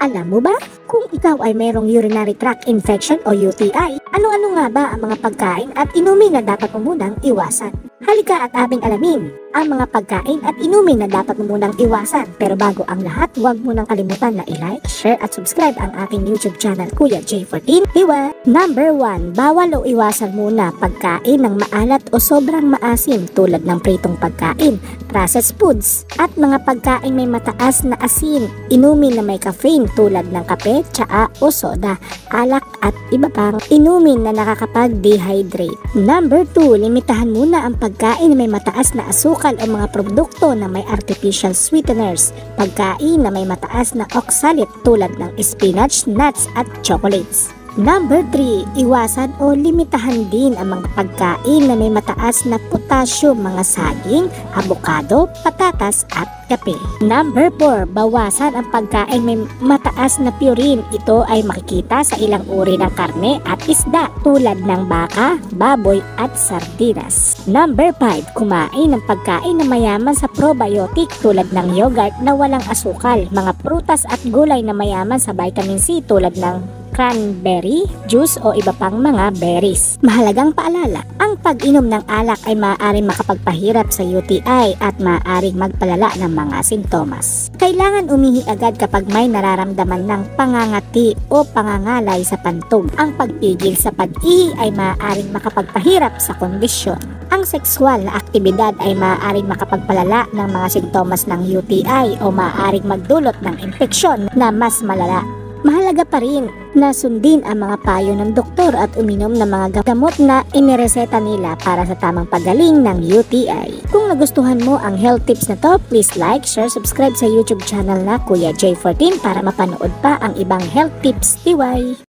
Alam mo ba, kung ikaw ay mayroong urinary tract infection o UTI, ano-ano nga ba ang mga pagkain at inumin na dapat mo munang iwasan? Halika at ating alamin ang mga pagkain at inumin na dapat mo munang iwasan. Pero bago ang lahat, huwag mo nang kalimutan na i-like, share at subscribe ang aking YouTube channel Kuya J14. Diwa! Number 1, bawal o iwasan muna pagkain ng maalat o sobrang maasim tulad ng pritong pagkain, processed foods, at mga pagkain may mataas na asin, inumin na may caffeine tulad ng kape, tsaa o soda, alak at iba pang inumin na nakakapag-dehydrate. Number 2, limitahan muna ang pagkain na may mataas na asukal o mga produkto na may artificial sweeteners, pagkain na may mataas na oxalate tulad ng spinach, nuts at chocolates. Number 3, iwasan o limitahan din ang mga pagkain na may mataas na potassium, mga saging, avocado, patatas at kape. Number 4, bawasan ang pagkain may mataas na purine. Ito ay makikita sa ilang uri ng karne at isda tulad ng baka, baboy at sardinas. Number 5, kumain ng pagkain na mayaman sa probiotic tulad ng yogurt na walang asukal, mga prutas at gulay na mayaman sa vitamin C tulad ng cranberry juice o iba pang mga berries. Mahalagang paalala, ang pag-inom ng alak ay maaaring makapagpahirap sa UTI at maaaring magpalala ng mga sintomas. Kailangan umihi agad kapag may nararamdaman ng pangangati o pangangalay sa pantog. Ang pagpigil sa pag-ihi ay maaaring makapagpahirap sa kondisyon. Ang sexual na aktibidad ay maaaring makapagpalala ng mga sintomas ng UTI o maaaring magdulot ng impeksyon na mas malala. Mahalaga pa rin na sundin ang mga payo ng doktor at uminom ng mga gamot na inireseta nila para sa tamang paggaling ng UTI. Kung nagustuhan mo ang health tips na to, please like, share, subscribe sa YouTube channel na Kuya J14 para mapanood pa ang ibang health tips. Diway!